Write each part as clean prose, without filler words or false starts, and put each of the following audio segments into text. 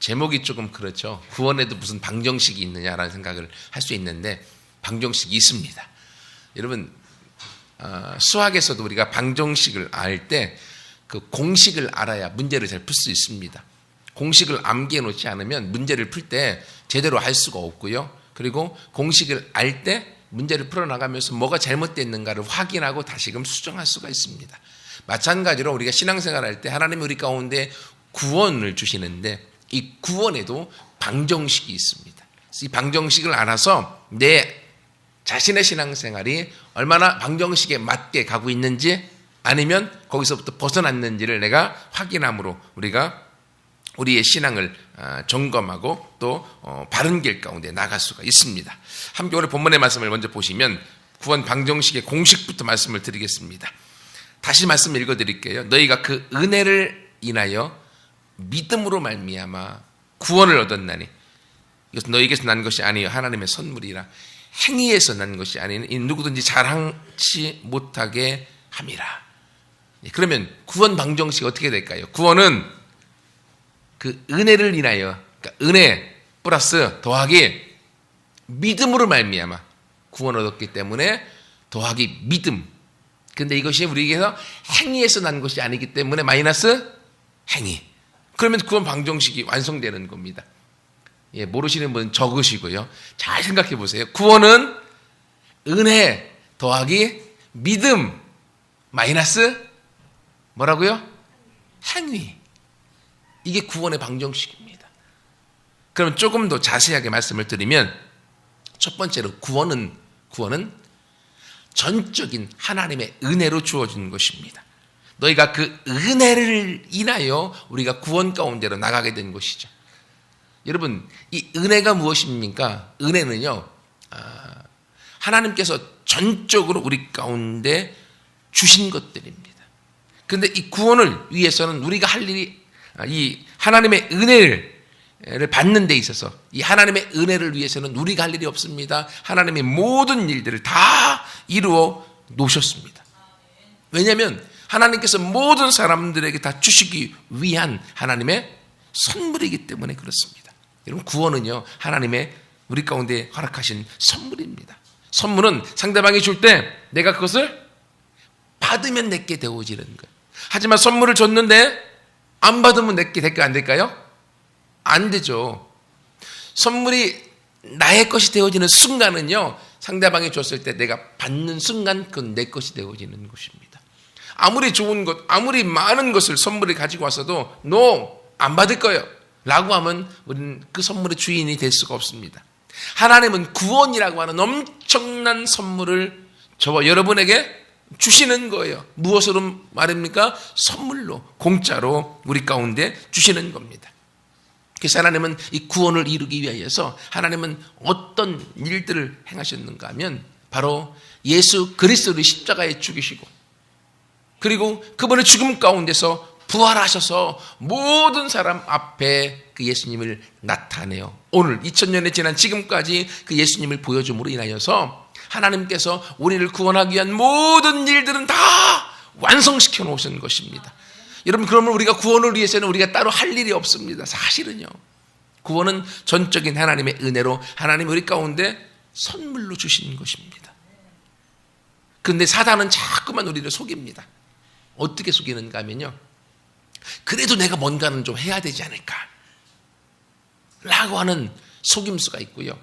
제목이 조금 그렇죠. 구원에도 무슨 방정식이 있느냐라는 생각을 할 수 있는데 방정식이 있습니다. 여러분 수학에서도 우리가 방정식을 알 때 그 공식을 알아야 문제를 잘 풀 수 있습니다. 공식을 암기해 놓지 않으면 문제를 풀 때 제대로 할 수가 없고요. 그리고 공식을 알 때 문제를 풀어나가면서 뭐가 잘못됐는가를 확인하고 다시금 수정할 수가 있습니다. 마찬가지로 우리가 신앙생활 할 때 하나님이 우리 가운데 구원을 주시는데 이 구원에도 방정식이 있습니다. 이 방정식을 알아서 내 자신의 신앙생활이 얼마나 방정식에 맞게 가고 있는지 아니면 거기서부터 벗어났는지를 내가 확인함으로 우리가 우리의 신앙을 점검하고 또 바른 길 가운데 나갈 수가 있습니다. 함께 오늘 본문의 말씀을 먼저 보시면 구원 방정식의 공식부터 말씀을 드리겠습니다. 다시 말씀 읽어드릴게요. 너희가 그 은혜를 인하여 믿음으로 말미암아 구원을 얻었나니 이것은 너희에게서 난 것이 아니요 하나님의 선물이라 행위에서 난 것이 아니니 누구든지 자랑치 못하게 함이라. 그러면 구원 방정식이 어떻게 될까요? 구원은 그 은혜를 인하여, 그러니까 은혜 플러스 더하기 믿음으로 말미암아 구원을 얻었기 때문에 더하기 믿음. 근데 이것이 우리에게서 행위에서 난 것이 아니기 때문에 마이너스 행위. 그러면 구원 방정식이 완성되는 겁니다. 예, 모르시는 분은 적으시고요. 잘 생각해 보세요. 구원은 은혜 더하기 믿음 마이너스 뭐라고요? 행위. 이게 구원의 방정식입니다. 그럼 조금 더 자세하게 말씀을 드리면 첫 번째로 구원은 전적인 하나님의 은혜로 주어진 것입니다. 너희가 그 은혜를 인하여 우리가 구원 가운데로 나가게 된 것이죠. 여러분, 이 은혜가 무엇입니까? 은혜는요, 하나님께서 전적으로 우리 가운데 주신 것들입니다. 그런데 이 구원을 위해서는 우리가 할 일이 이 하나님의 은혜를 받는 데 있어서 이 하나님의 은혜를 위해서는 우리가 할 일이 없습니다. 하나님의 모든 일들을 다 이루어 놓으셨습니다. 왜냐하면 하나님께서 모든 사람들에게 다 주시기 위한 하나님의 선물이기 때문에 그렇습니다. 여러분, 구원은요 하나님의 우리 가운데 허락하신 선물입니다. 선물은 상대방이 줄 때 내가 그것을 받으면 내게 되어지는 거예요. 하지만 선물을 줬는데 안 받으면 내게 될까 안 될까요? 안 되죠. 선물이 나의 것이 되어지는 순간은요 상대방이 줬을 때 내가 받는 순간 그건 내 것이 되어지는 것입니다. 아무리 좋은 것, 아무리 많은 것을 선물을 가지고 왔어도 No, 안 받을 거예요 라고 하면 우리는 그 선물의 주인이 될 수가 없습니다. 하나님은 구원이라고 하는 엄청난 선물을 저와 여러분에게 주시는 거예요. 무엇으로 말입니까? 선물로, 공짜로 우리 가운데 주시는 겁니다. 그래서 하나님은 이 구원을 이루기 위하여서 하나님은 어떤 일들을 행하셨는가 하면 바로 예수 그리스도를 십자가에 죽이시고 그리고 그분의 죽음 가운데서 부활하셔서 모든 사람 앞에 그 예수님을 나타내요. 오늘 2000년이 지난 지금까지 그 예수님을 보여줌으로 인하여서 하나님께서 우리를 구원하기 위한 모든 일들은 다 완성시켜 놓으신 것입니다. 여러분, 그러면 우리가 구원을 위해서는 우리가 따로 할 일이 없습니다. 사실은요. 구원은 전적인 하나님의 은혜로 하나님 우리 가운데 선물로 주신 것입니다. 그런데 사단은 자꾸만 우리를 속입니다. 어떻게 속이는가 하면요. 그래도 내가 뭔가는 좀 해야 되지 않을까 라고 하는 속임수가 있고요.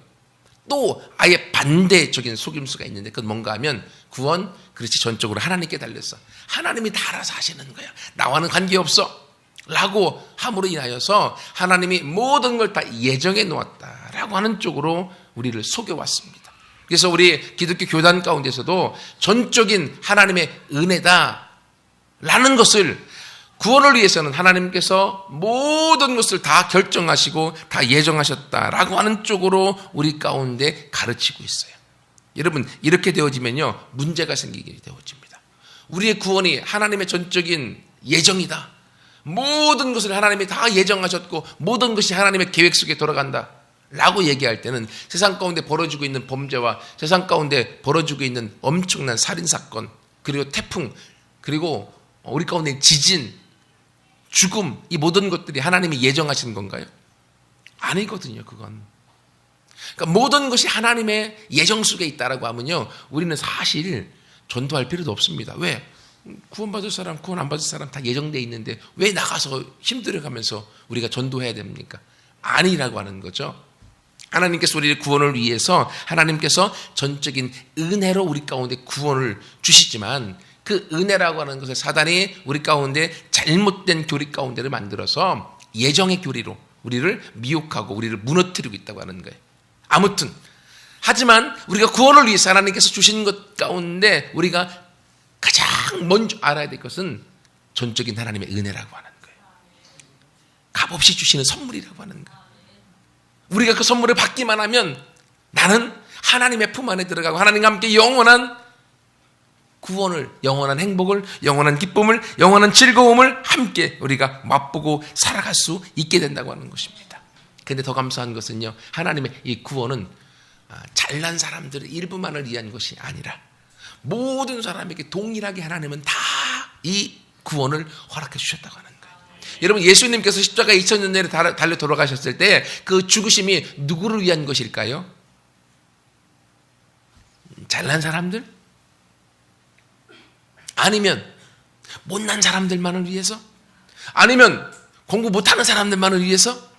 또 아예 반대적인 속임수가 있는데 그건 뭔가 하면 구원 그렇지 전적으로 하나님께 달렸어. 하나님이 다 알아서 하시는 거야. 나와는 관계없어 라고 함으로 인하여서 하나님이 모든 걸 다 예정해 놓았다라고 하는 쪽으로 우리를 속여왔습니다. 그래서 우리 기독교 교단 가운데서도 전적인 하나님의 은혜다라는 것을 구원을 위해서는 하나님께서 모든 것을 다 결정하시고 다 예정하셨다라고 하는 쪽으로 우리 가운데 가르치고 있어요. 여러분, 이렇게 되어지면요 문제가 생기게 되어집니다. 우리의 구원이 하나님의 전적인 예정이다. 모든 것을 하나님이 다 예정하셨고 모든 것이 하나님의 계획 속에 돌아간다 라고 얘기할 때는 세상 가운데 벌어지고 있는 범죄와 세상 가운데 벌어지고 있는 엄청난 살인사건 그리고 태풍 그리고 우리 가운데 지진 죽음, 이 모든 것들이 하나님이 예정하신 건가요? 아니거든요, 그건. 그러니까 모든 것이 하나님의 예정 속에 있다라고 하면요, 우리는 사실 전도할 필요도 없습니다. 왜? 구원받을 사람, 구원 안 받을 사람 다 예정되어 있는데 왜 나가서 힘들어가면서 우리가 전도해야 됩니까? 아니라고 하는 거죠. 하나님께서 우리의 구원을 위해서 하나님께서 전적인 은혜로 우리 가운데 구원을 주시지만 그 은혜라고 하는 것을 사단이 우리 가운데 잘못된 교리 가운데를 만들어서 예정의 교리로 우리를 미혹하고 우리를 무너뜨리고 있다고 하는 거예요. 아무튼 하지만 우리가 구원을 위해서 하나님께서 주신 것 가운데 우리가 가장 먼저 알아야 될 것은 전적인 하나님의 은혜라고 하는 거예요. 값없이 주시는 선물이라고 하는 거예요. 우리가 그 선물을 받기만 하면 나는 하나님의 품 안에 들어가고 하나님과 함께 영원한 구원을, 영원한 행복을, 영원한 기쁨을, 영원한 즐거움을 함께 우리가 맛보고 살아갈 수 있게 된다고 하는 것입니다. 그런데 더 감사한 것은요, 하나님의 이 구원은 잘난 사람들의 일부만을 위한 것이 아니라 모든 사람에게 동일하게 하나님은 다 이 구원을 허락해 주셨다고 하는 거예요. 여러분, 예수님께서 십자가에 2000년 전에 달려 돌아가셨을 때 그 죽으심이 누구를 위한 것일까요? 잘난 사람들? 아니면 못난 사람들만을 위해서? 아니면 공부 못하는 사람들만을 위해서?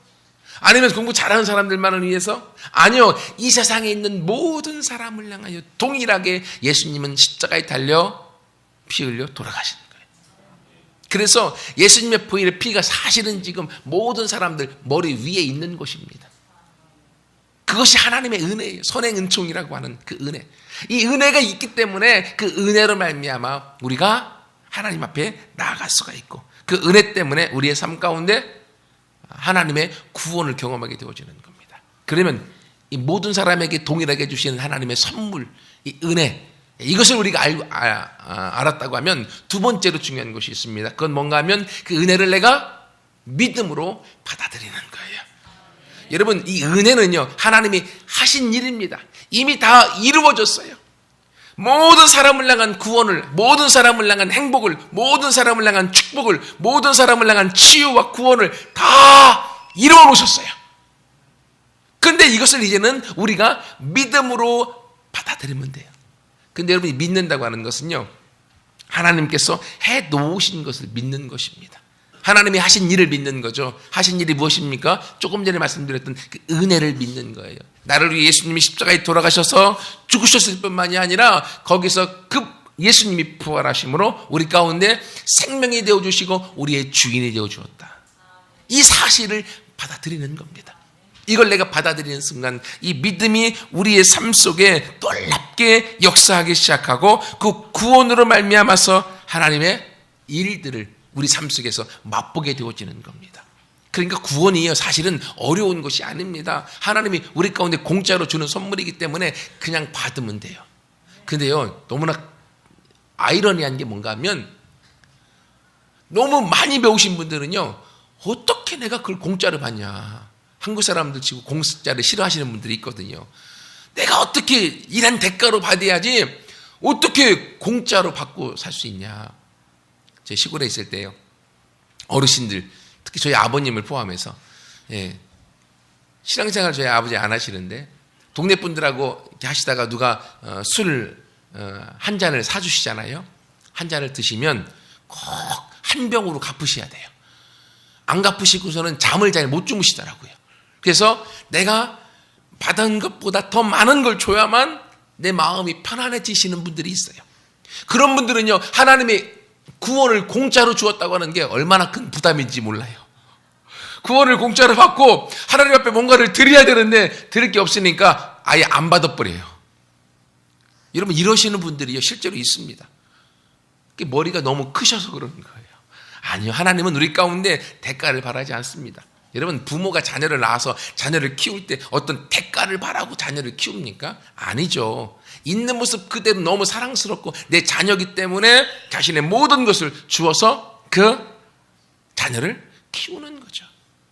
아니면 공부 잘하는 사람들만을 위해서? 아니요, 이 세상에 있는 모든 사람을 향하여 동일하게 예수님은 십자가에 달려 피 흘려 돌아가시는 거예요. 그래서 예수님의 보혈의 피가 사실은 지금 모든 사람들 머리 위에 있는 것입니다. 그것이 하나님의 은혜예요. 선행 은총이라고 하는 그 은혜. 이 은혜가 있기 때문에 그 은혜로 말미암아 우리가 하나님 앞에 나아갈 수가 있고 그 은혜 때문에 우리의 삶 가운데 하나님의 구원을 경험하게 되어지는 겁니다. 그러면 이 모든 사람에게 동일하게 주시는 하나님의 선물, 이 은혜, 이것을 우리가 알았다고 하면 두 번째로 중요한 것이 있습니다. 그건 뭔가 하면 그 은혜를 내가 믿음으로 받아들이는 거예요. 여러분, 이 은혜는요, 하나님이 하신 일입니다. 이미 다 이루어졌어요. 모든 사람을 향한 구원을, 모든 사람을 향한 행복을, 모든 사람을 향한 축복을, 모든 사람을 향한 치유와 구원을 다 이루어 놓으셨어요. 그런데 이것을 이제는 우리가 믿음으로 받아들이면 돼요. 근데 여러분이 믿는다고 하는 것은요, 하나님께서 해 놓으신 것을 믿는 것입니다. 하나님이 하신 일을 믿는 거죠. 하신 일이 무엇입니까? 조금 전에 말씀드렸던 그 은혜를 믿는 거예요. 나를 위해 예수님이 십자가에 돌아가셔서 죽으셨을 뿐만이 아니라 거기서 그 예수님이 부활하심으로 우리 가운데 생명이 되어주시고 우리의 주인이 되어주었다. 이 사실을 받아들이는 겁니다. 이걸 내가 받아들이는 순간 이 믿음이 우리의 삶 속에 놀랍게 역사하기 시작하고 그 구원으로 말미암아서 하나님의 일들을 우리 삶 속에서 맛보게 되어지는 겁니다. 그러니까 구원이요, 사실은 어려운 것이 아닙니다. 하나님이 우리 가운데 공짜로 주는 선물이기 때문에 그냥 받으면 돼요. 근데요, 너무나 아이러니한 게 뭔가 하면 너무 많이 배우신 분들은요, 어떻게 내가 그걸 공짜로 받냐. 한국 사람들 치고 공짜를 싫어하시는 분들이 있거든요. 내가 어떻게 일한 대가로 받아야지 어떻게 공짜로 받고 살 수 있냐. 제 시골에 있을 때요, 어르신들, 특히 저희 아버님을 포함해서, 신앙생활 저희 아버지 안 하시는데 동네 분들하고 이렇게 하시다가 누가 술 한 잔을 사주시잖아요. 한 잔을 드시면 꼭 한 병으로 갚으셔야 돼요. 안 갚으시고서는 잠을 잘 못 주무시더라고요. 그래서 내가 받은 것보다 더 많은 걸 줘야만 내 마음이 편안해지시는 분들이 있어요. 그런 분들은요, 하나님의 구원을 공짜로 주었다고 하는 게 얼마나 큰 부담인지 몰라요. 구원을 공짜로 받고 하나님 앞에 뭔가를 드려야 되는데 드릴 게 없으니까 아예 안 받아버려요. 여러분, 이러시는 분들이요, 실제로 있습니다. 머리가 너무 크셔서 그러는 거예요. 아니요, 하나님은 우리 가운데 대가를 바라지 않습니다. 여러분, 부모가 자녀를 낳아서 자녀를 키울 때 어떤 대가를 바라고 자녀를 키웁니까? 아니죠. 있는 모습 그대로 너무 사랑스럽고 내 자녀이기 때문에 자신의 모든 것을 주어서 그 자녀를 키우는 거죠.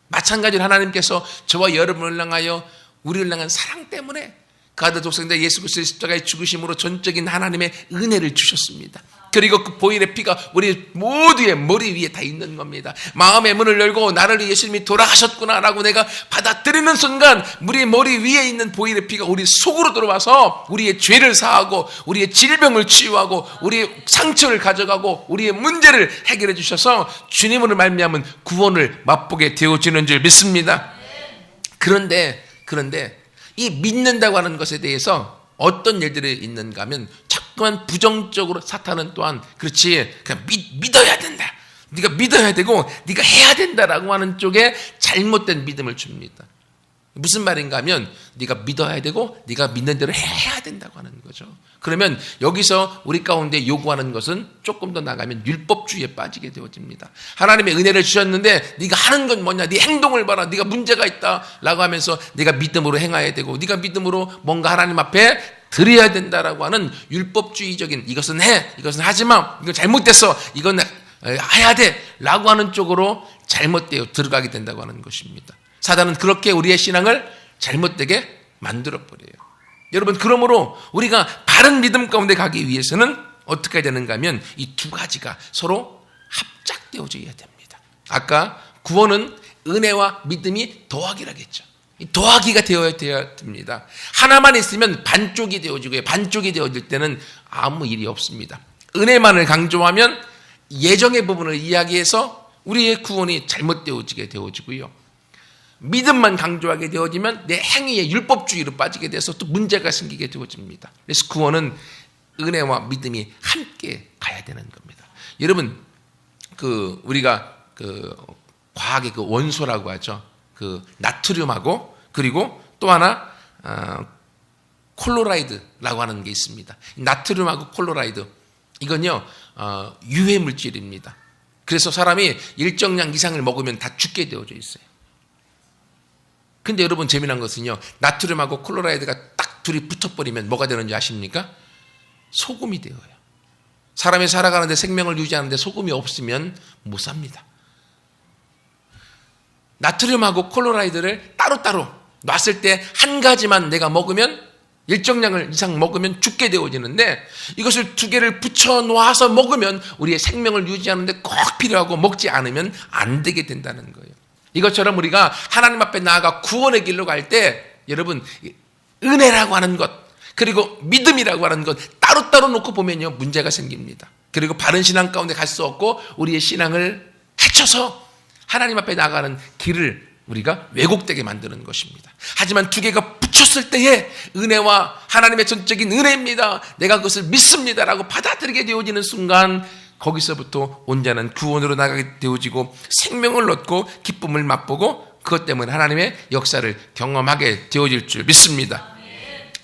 마찬가지로 하나님께서 저와 여러분을 향하여 우리를 향한 사랑 때문에 그 아들 독생자 예수 그리스도의 십자가의 죽으심으로 전적인 하나님의 은혜를 주셨습니다. 그리고 그 보혈의 피가 우리 모두의 머리 위에 다 있는 겁니다. 마음의 문을 열고 나를 위해 예수님이 돌아가셨구나라고 내가 받아들이는 순간 우리 머리 위에 있는 보혈의 피가 우리 속으로 들어와서 우리의 죄를 사하고 우리의 질병을 치유하고 우리의 상처를 가져가고 우리의 문제를 해결해 주셔서 주님으로 말미암은 구원을 맛보게 되어지는 줄 믿습니다. 그런데 이 믿는다고 하는 것에 대해서 어떤 일들이 있는가 하면 자꾸만 부정적으로 사탄은 또한 그렇지 그냥 믿어야 된다. 네가 믿어야 되고 네가 해야 된다라고 하는 쪽에 잘못된 믿음을 줍니다. 무슨 말인가 하면 네가 믿어야 되고 네가 믿는 대로 해야 된다고 하는 거죠. 그러면 여기서 우리 가운데 요구하는 것은 조금 더 나가면 율법주의에 빠지게 되어집니다. 하나님의 은혜를 주셨는데 네가 하는 건 뭐냐? 네 행동을 봐라. 네가 문제가 있다라고 하면서 네가 믿음으로 행해야 되고 네가 믿음으로 뭔가 하나님 앞에 드려야 된다라고 하는 율법주의적인 이것은 해, 이것은 하지 마, 이건 잘못됐어, 이건 해야 돼라고 하는 쪽으로 잘못되어 들어가게 된다고 하는 것입니다. 사단은 그렇게 우리의 신앙을 잘못되게 만들어버려요. 여러분, 그러므로 우리가 바른 믿음 가운데 가기 위해서는 어떻게 해야 되는가 하면 이 두 가지가 서로 합작되어져야 됩니다. 아까 구원은 은혜와 믿음이 더하기라고 했죠. 더하기가 되어야 됩니다. 하나만 있으면 반쪽이 되어지고요. 반쪽이 되어질 때는 아무 일이 없습니다. 은혜만을 강조하면 예정의 부분을 이야기해서 우리의 구원이 잘못되어지게 되어지고요. 믿음만 강조하게 되어지면 내 행위에 율법주의로 빠지게 돼서 또 문제가 생기게 되어집니다. 그래서 구원은 은혜와 믿음이 함께 가야 되는 겁니다. 여러분, 우리가 과학의 원소라고 하죠. 나트륨하고 그리고 또 하나 콜로라이드라고 하는 게 있습니다. 나트륨하고 콜로라이드 이건요 유해 물질입니다. 그래서 사람이 일정량 이상을 먹으면 다 죽게 되어져 있어요. 근데 여러분 재미난 것은요, 나트륨하고 콜로라이드가 딱 둘이 붙어버리면 뭐가 되는지 아십니까? 소금이 되어요. 사람이 살아가는데 생명을 유지하는데 소금이 없으면 못 삽니다. 나트륨하고 콜로라이드를 따로따로 놨을 때 한 가지만 내가 먹으면 일정량을 이상 먹으면 죽게 되어지는데 이것을 두 개를 붙여 놓아서 먹으면 우리의 생명을 유지하는데 꼭 필요하고 먹지 않으면 안 되게 된다는 거예요. 이것처럼 우리가 하나님 앞에 나아가 구원의 길로 갈 때 여러분 은혜라고 하는 것 그리고 믿음이라고 하는 것 따로따로 놓고 보면요 문제가 생깁니다. 그리고 바른 신앙 가운데 갈 수 없고 우리의 신앙을 해쳐서 하나님 앞에 나가는 길을 우리가 왜곡되게 만드는 것입니다. 하지만 두 개가 붙였을 때에 은혜와 하나님의 전적인 은혜입니다. 내가 그것을 믿습니다라고 받아들이게 되어지는 순간 거기서부터 온전한 구원으로 나가게 되어지고 생명을 얻고 기쁨을 맛보고 그것 때문에 하나님의 역사를 경험하게 되어질 줄 믿습니다.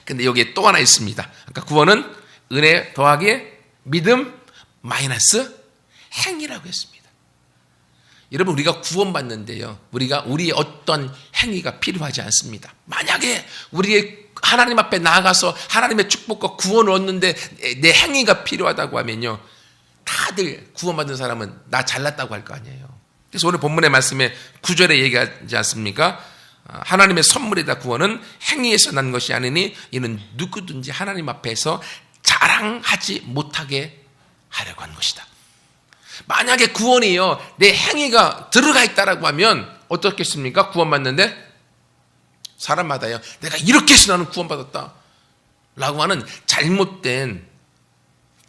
근데 여기에 또 하나 있습니다. 아까 구원은 은혜 더하기 믿음 마이너스 행위라고 했습니다. 여러분 우리가 구원받는데요. 우리의 어떤 행위가 필요하지 않습니다. 만약에 우리의 하나님 앞에 나아가서 하나님의 축복과 구원을 얻는데 내 행위가 필요하다고 하면요. 다들 구원받은 사람은 나 잘났다고 할 거 아니에요. 그래서 오늘 본문의 말씀에 9절에 얘기하지 않습니까? 하나님의 선물이다 구원은 행위에서 난 것이 아니니 이는 누구든지 하나님 앞에서 자랑하지 못하게 하려고 한 것이다. 만약에 구원이요 내 행위가 들어가 있다라고 하면 어떻겠습니까? 구원받는데 사람마다요 내가 이렇게 해서 나는 구원받았다 라고 하는 잘못된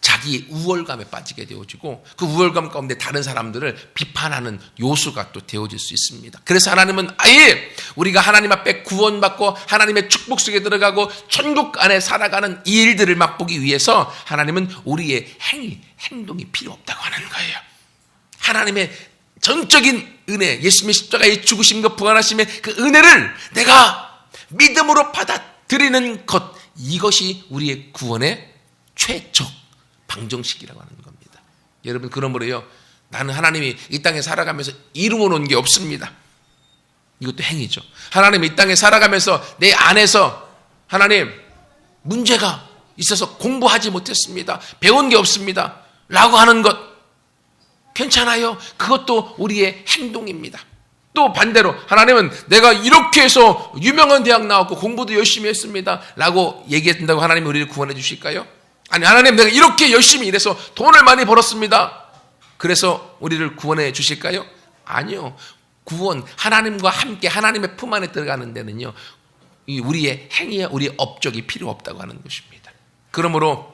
자기의 우월감에 빠지게 되어지고 그 우월감 가운데 다른 사람들을 비판하는 요소가 또 되어질 수 있습니다. 그래서 하나님은 아예 우리가 하나님 앞에 구원받고 하나님의 축복 속에 들어가고 천국 안에 살아가는 이 일들을 맛보기 위해서 하나님은 우리의 행동이 필요 없다고 하는 거예요. 하나님의 전적인 은혜, 예수님의 십자가의 죽으심과 부활하심의 그 은혜를 내가 믿음으로 받아들이는 것, 이것이 우리의 구원의 최적 방정식이라고 하는 겁니다. 여러분 그러므로요 나는 하나님이 이 땅에 살아가면서 이루어 놓은 게 없습니다. 이것도 행위죠. 하나님이 이 땅에 살아가면서 내 안에서 하나님 문제가 있어서 공부하지 못했습니다. 배운 게 없습니다. 라고 하는 것 괜찮아요. 그것도 우리의 행동입니다. 또 반대로 하나님은 내가 이렇게 해서 유명한 대학 나왔고 공부도 열심히 했습니다 라고 얘기한다고 하나님이 우리를 구원해 주실까요? 아니, 하나님 내가 이렇게 열심히 일해서 돈을 많이 벌었습니다, 그래서 우리를 구원해 주실까요? 아니요. 구원, 하나님과 함께 하나님의 품 안에 들어가는 데는요, 우리의 행위와 우리의 업적이 필요 없다고 하는 것입니다. 그러므로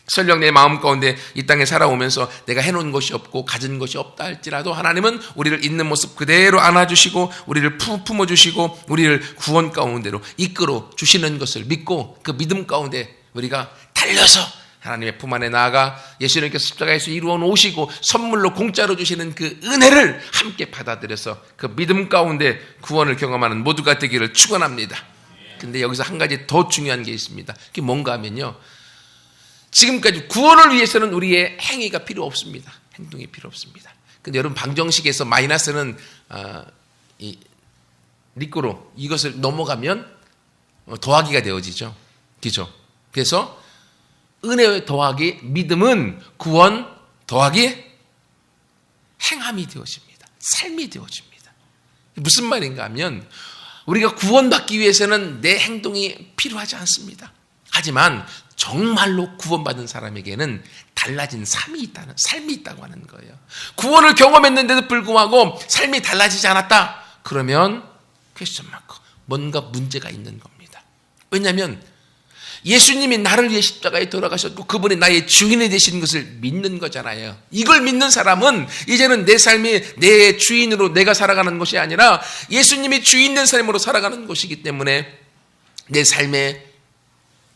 설령 내 마음 가운데 이 땅에 살아오면서 내가 해놓은 것이 없고 가진 것이 없다 할지라도 하나님은 우리를 있는 모습 그대로 안아주시고 우리를 품어주시고 우리를 구원 가운데로 이끌어 주시는 것을 믿고 그 믿음 가운데 우리가 달려서 하나님의 품 안에 나아가 예수님께서 십자가에서 이루어 놓으시고 선물로 공짜로 주시는 그 은혜를 함께 받아들여서 그 믿음 가운데 구원을 경험하는 모두가 되기를 축원합니다. 근데 여기서 한 가지 더 중요한 게 있습니다. 그게 뭔가 하면요, 지금까지 구원을 위해서는 우리의 행위가 필요 없습니다. 행동이 필요 없습니다. 근데 여러분, 방정식에서 마이너스는 리꾸로 이것을 넘어가면 더하기가 되어지죠. 그렇죠? 그래서 은혜 더하기 믿음은 구원 더하기 행함이 되어집니다. 삶이 되어집니다. 무슨 말인가 하면 우리가 구원받기 위해서는 내 행동이 필요하지 않습니다. 하지만 정말로 구원받은 사람에게는 달라진 삶이 있다고 하는 거예요. 구원을 경험했는데도 불구하고 삶이 달라지지 않았다, 그러면 퀘스천 마크, 뭔가 문제가 있는 겁니다. 왜냐하면 예수님이 나를 위해 십자가에 돌아가셨고 그분이 나의 주인이 되신 것을 믿는 거잖아요. 이걸 믿는 사람은 이제는 내 삶이 내 주인으로 내가 살아가는 것이 아니라 예수님이 주인된 삶으로 살아가는 것이기 때문에 내 삶에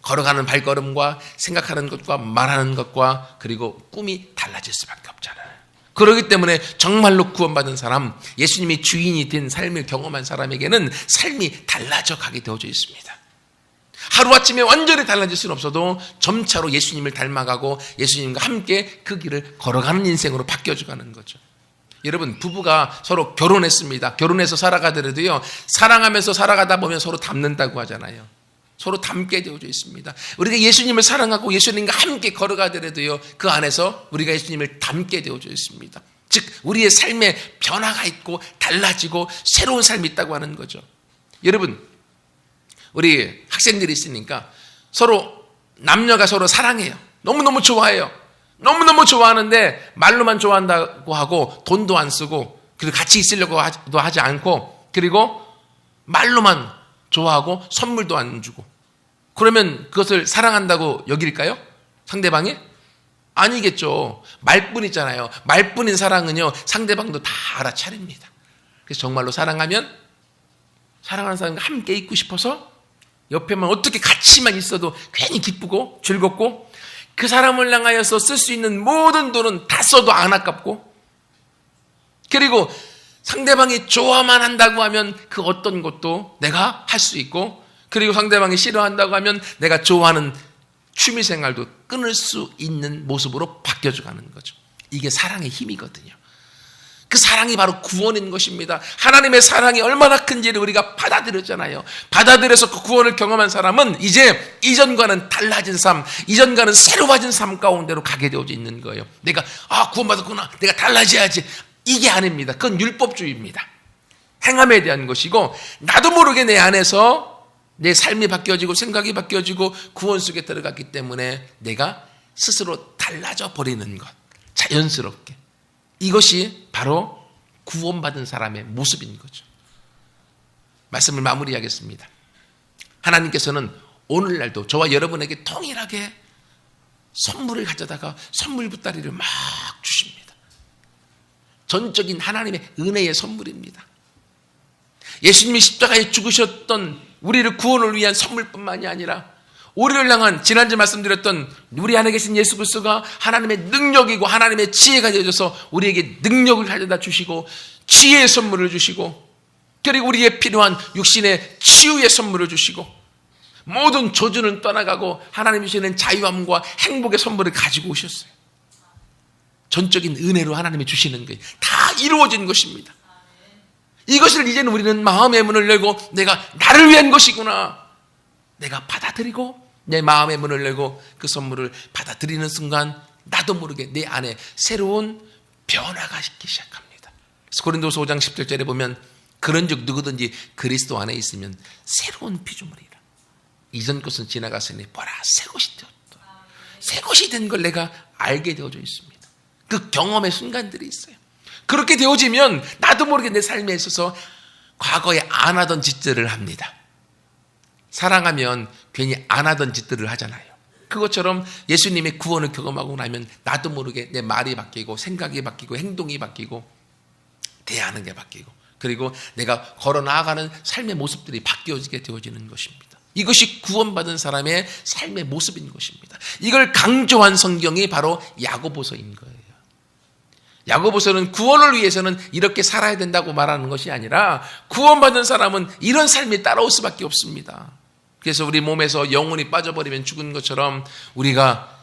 걸어가는 발걸음과 생각하는 것과 말하는 것과 그리고 꿈이 달라질 수밖에 없잖아요. 그렇기 때문에 정말로 구원받은 사람, 예수님이 주인이 된 삶을 경험한 사람에게는 삶이 달라져 가게 되어져 있습니다. 하루아침에 완전히 달라질 수는 없어도 점차로 예수님을 닮아가고 예수님과 함께 그 길을 걸어가는 인생으로 바뀌어져가는 거죠. 여러분, 부부가 서로 결혼했습니다. 결혼해서 살아가더라도요, 사랑하면서 살아가다 보면 서로 닮는다고 하잖아요. 서로 닮게 되어져 있습니다. 우리가 예수님을 사랑하고 예수님과 함께 걸어가더라도요, 그 안에서 우리가 예수님을 닮게 되어져 있습니다. 즉 우리의 삶에 변화가 있고 달라지고 새로운 삶이 있다고 하는 거죠. 여러분, 우리 학생들이 있으니까 서로 남녀가 서로 사랑해요. 너무너무 좋아해요. 너무너무 좋아하는데 말로만 좋아한다고 하고 돈도 안 쓰고 그리고 같이 있으려고 하지 않고 그리고 말로만 좋아하고 선물도 안 주고, 그러면 그것을 사랑한다고 여길까요? 상대방이? 아니겠죠. 말뿐이잖아요. 말뿐인 사랑은요, 상대방도 다 알아차립니다. 그래서 정말로 사랑하면 사랑하는 사람과 함께 있고 싶어서 옆에만 어떻게 같이만 있어도 괜히 기쁘고 즐겁고, 그 사람을 향하여서 쓸 수 있는 모든 돈은 다 써도 안 아깝고, 그리고 상대방이 좋아만 한다고 하면 그 어떤 것도 내가 할 수 있고, 그리고 상대방이 싫어한다고 하면 내가 좋아하는 취미생활도 끊을 수 있는 모습으로 바뀌어져 가는 거죠. 이게 사랑의 힘이거든요. 그 사랑이 바로 구원인 것입니다. 하나님의 사랑이 얼마나 큰지를 우리가 받아들였잖아요. 받아들여서 그 구원을 경험한 사람은 이제 이전과는 달라진 삶, 이전과는 새로워진 삶 가운데로 가게 되어져 있는 거예요. 내가 구원받았구나, 내가 달라져야지, 이게 아닙니다. 그건 율법주의입니다. 행함에 대한 것이고, 나도 모르게 내 안에서 내 삶이 바뀌어지고 생각이 바뀌어지고 구원 속에 들어갔기 때문에 내가 스스로 달라져 버리는 것, 자연스럽게. 이것이 바로 구원받은 사람의 모습인 거죠. 말씀을 마무리하겠습니다. 하나님께서는 오늘날도 저와 여러분에게 동일하게 선물을 가져다가 선물 보따리를 막 주십니다. 전적인 하나님의 은혜의 선물입니다. 예수님이 십자가에 죽으셨던 우리를 구원을 위한 선물뿐만이 아니라 우리를 향한, 지난주 말씀드렸던 우리 안에 계신 예수 그리스도가 하나님의 능력이고 하나님의 지혜가 되어져서 우리에게 능력을 가져다 주시고 지혜의 선물을 주시고, 그리고 우리에게 필요한 육신의 치유의 선물을 주시고, 모든 저주는 떠나가고 하나님이 주시는 자유함과 행복의 선물을 가지고 오셨어요. 전적인 은혜로 하나님이 주시는 거예요. 다 이루어진 것입니다. 이것을 이제는 우리는 마음의 문을 열고 내가 나를 위한 것이구나, 내가 받아들이고 내 마음의 문을 열고 그 선물을 받아들이는 순간 나도 모르게 내 안에 새로운 변화가 있기 시작합니다. 고린도서 5장 17절에 보면 그런즉 누구든지 그리스도 안에 있으면 새로운 피조물이라. 이전 것은 지나갔으니 보라 새 것이 되었다. 새 것이 된 걸 내가 알게 되어져 있습니다. 그 경험의 순간들이 있어요. 그렇게 되어지면 나도 모르게 내 삶에 있어서 과거에 안 하던 짓들을 합니다. 사랑하면 괜히 안 하던 짓들을 하잖아요. 그것처럼 예수님의 구원을 경험하고 나면 나도 모르게 내 말이 바뀌고 생각이 바뀌고 행동이 바뀌고 대하는 게 바뀌고 그리고 내가 걸어 나아가는 삶의 모습들이 바뀌어지게 되어지는 것입니다. 이것이 구원받은 사람의 삶의 모습인 것입니다. 이걸 강조한 성경이 바로 야고보서인 거예요. 야고보서는 구원을 위해서는 이렇게 살아야 된다고 말하는 것이 아니라 구원받은 사람은 이런 삶이 따라올 수밖에 없습니다. 그래서 우리 몸에서 영혼이 빠져버리면 죽은 것처럼 우리가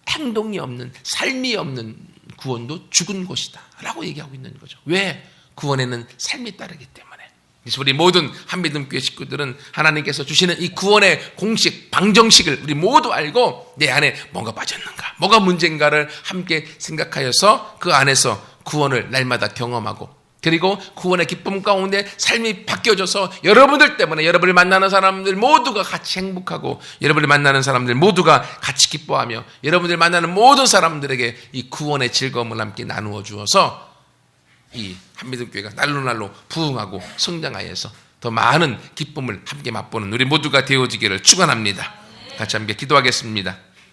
행동이 없는, 삶이 없는 구원도 죽은 것이다 라고 얘기하고 있는 거죠. 왜? 구원에는 삶이 따르기 때문에. 그래서 우리 모든 한미듬교회 식구들은 하나님께서 주시는 이 구원의 공식, 방정식을 우리 모두 알고 내 안에 뭔가 빠졌는가, 뭐가 문제인가를 함께 생각하여서 그 안에서 구원을 날마다 경험하고 그리고 구원의 기쁨 가운데 삶이 바뀌어져서 여러분들 때문에 여러분을 만나는 사람들 모두가 같이 행복하고 여러분을 만나는 사람들 모두가 같이 기뻐하며 여러분들 만나는 모든 사람들에게 이 구원의 즐거움을 함께 나누어 주어서 이 한미듬교회가 날로 부흥하고 성장하여서 더 많은 기쁨을 함께 맛보는 우리 모두가 되어지기를 축원합니다. 같이 함께 기도하겠습니다.